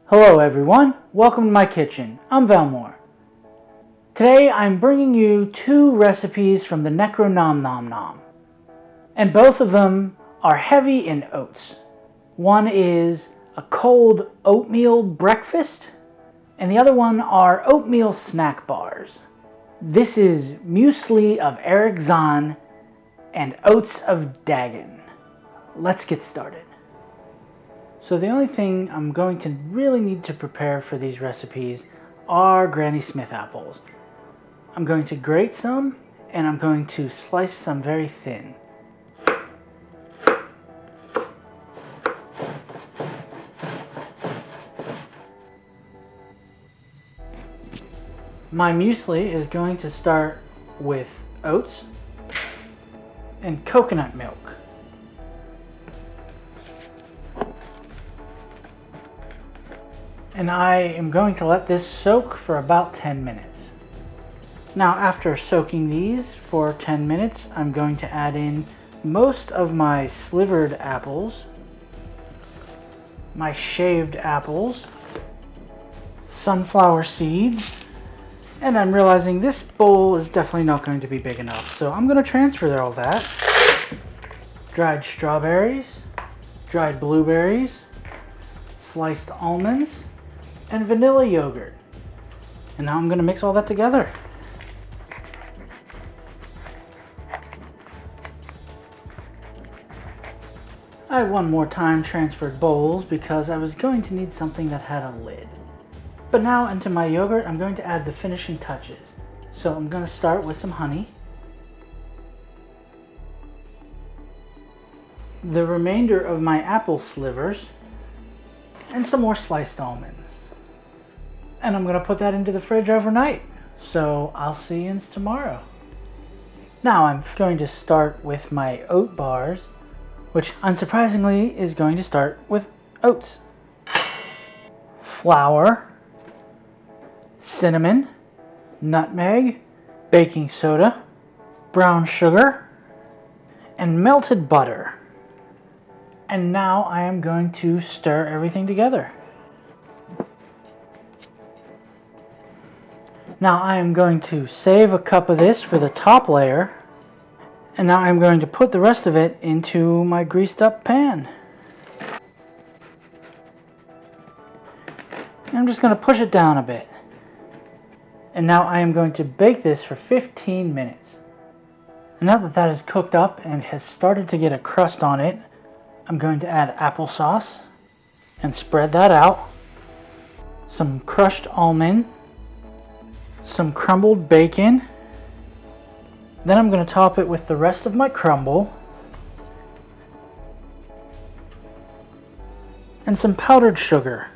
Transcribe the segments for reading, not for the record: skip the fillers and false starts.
Hello everyone, welcome to my kitchen. I'm Valmore. Today I'm bringing you two recipes from the Necronomnomnom, and both of them are heavy in oats. One is a cold oatmeal breakfast, and the other one are oatmeal snack bars. This is Muesli of Erich Zann and Oats of Dagon. Let's get started. So the only thing I'm going to really need to prepare for these recipes are Granny Smith apples. I'm going to grate some and I'm going to slice some very thin. My muesli is going to start with oats and coconut milk. And I am going to let this soak for about 10 minutes. Now, after soaking these for 10 minutes, I'm going to add in most of my slivered apples, my shaved apples, sunflower seeds, and I'm realizing this bowl is definitely not going to be big enough, so I'm going to transfer all that. Dried strawberries, dried blueberries, sliced almonds, and vanilla yogurt. And now I'm going to mix all that together. I one more time transferred bowls because I was going to need something that had a lid. But now into my yogurt I'm going to add the finishing touches. So I'm going to start with some honey, the remainder of my apple slivers, and some more sliced almonds. And I'm going to put that into the fridge overnight. So I'll see you tomorrow. Now I'm going to start with my oat bars, which unsurprisingly is going to start with oats, flour, cinnamon, nutmeg, baking soda, brown sugar, and melted butter. And now I am going to stir everything together. Now I am going to save a cup of this for the top layer, and now I'm going to put the rest of it into my greased up pan. I'm just going to push it down a bit. And now I am going to bake this for 15 minutes. And now that that is cooked up and has started to get a crust on it, I'm going to add applesauce and spread that out, some crushed almond, some crumbled bacon. Then I'm going to top it with the rest of my crumble and some powdered sugar.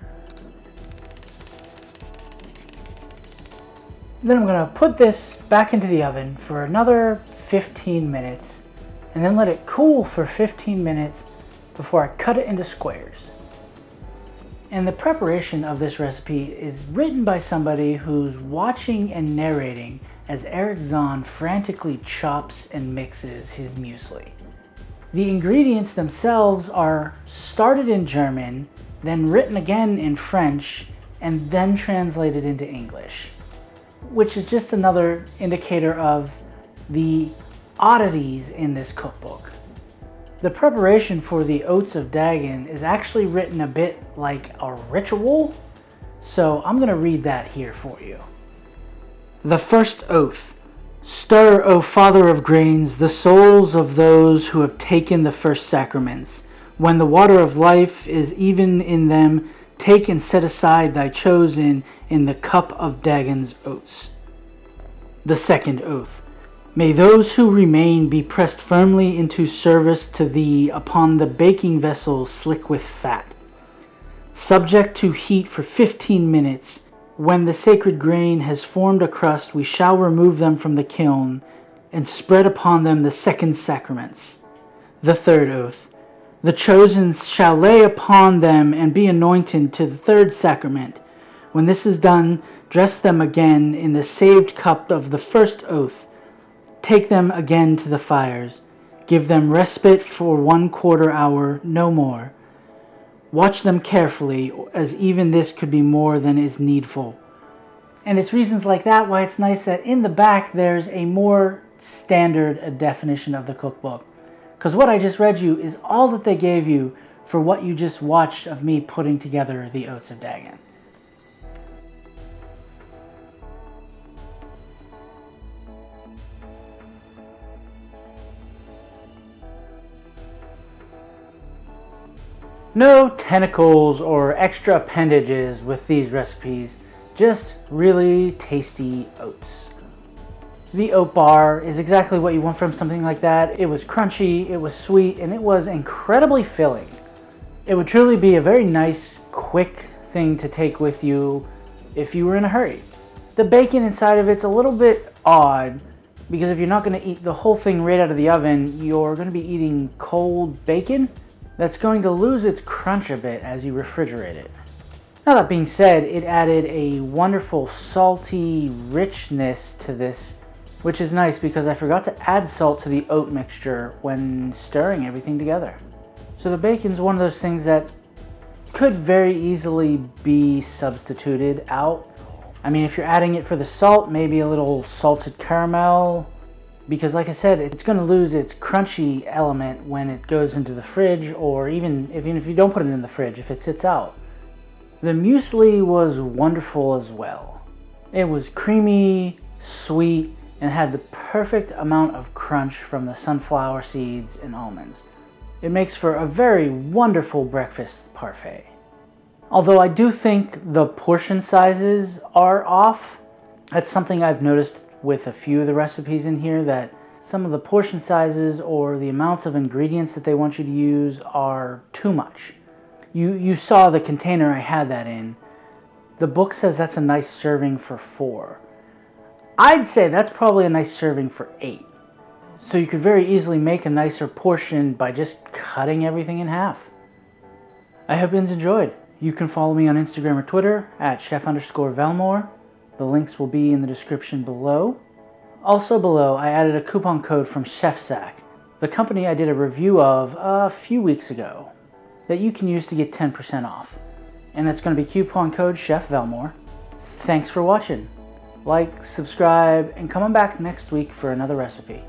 Then I'm going to put this back into the oven for another 15 minutes and then let it cool for 15 minutes before I cut it into squares. And the preparation of this recipe is written by somebody who's watching and narrating as Erich Zann frantically chops and mixes his muesli. The ingredients themselves are started in German, then written again in French, and then translated into English, which is just another indicator of the oddities in this cookbook. The preparation for the Oats of Dagon is actually written a bit like a ritual, so I'm going to read that here for you. The first oath. Stir, O Father of grains, the souls of those who have taken the first sacraments. When the water of life is even in them, take and set aside thy chosen in the cup of Dagon's oats. The second oath. May those who remain be pressed firmly into service to thee upon the baking vessel slick with fat, subject to heat for 15 minutes. When the sacred grain has formed a crust, we shall remove them from the kiln and spread upon them the second sacraments. The third oath. The chosen shall lay upon them and be anointed to the third sacrament. When this is done, dress them again in the saved cup of the first oath. Take them again to the fires. Give them respite for 1/4 hour, no more. Watch them carefully, as even this could be more than is needful. And it's reasons like that why it's nice that in the back there's a more standard definition of the cookbook. Because what I just read you is all that they gave you for what you just watched of me putting together the Oats of Dagon. No tentacles or extra appendages with these recipes, just really tasty oats. The oat bar is exactly what you want from something like that. It was crunchy, it was sweet, and it was incredibly filling. It would truly be a very nice, quick thing to take with you if you were in a hurry. The bacon inside of it's a little bit odd, because if you're not going to eat the whole thing right out of the oven, you're going to be eating cold bacon that's going to lose its crunch a bit as you refrigerate it. Now that being said, it added a wonderful salty richness to this, which is nice because I forgot to add salt to the oat mixture when stirring everything together. So the bacon's one of those things that could very easily be substituted out. I mean, if you're adding it for the salt, maybe a little salted caramel, because like I said, it's going to lose its crunchy element when it goes into the fridge, or even if you don't put it in the fridge, if it sits out. The muesli was wonderful as well. It was creamy, sweet, and had the perfect amount of crunch from the sunflower seeds and almonds. It makes for a very wonderful breakfast parfait. Although I do think the portion sizes are off. That's something I've noticed with a few of the recipes in here, that some of the portion sizes or the amounts of ingredients that they want you to use are too much. You saw the container I had that in. The book says that's a nice serving for 4. I'd say that's probably a nice serving for 8. So you could very easily make a nicer portion by just cutting everything in half. I hope you enjoyed. You can follow me on Instagram or Twitter at chef_Velmore. The links will be in the description below. Also below, I added a coupon code from ChefSack, the company I did a review of a few weeks ago, that you can use to get 10% off. And that's going to be coupon code ChefVelmore. Thanks for watching. Like, subscribe, and come on back next week for another recipe.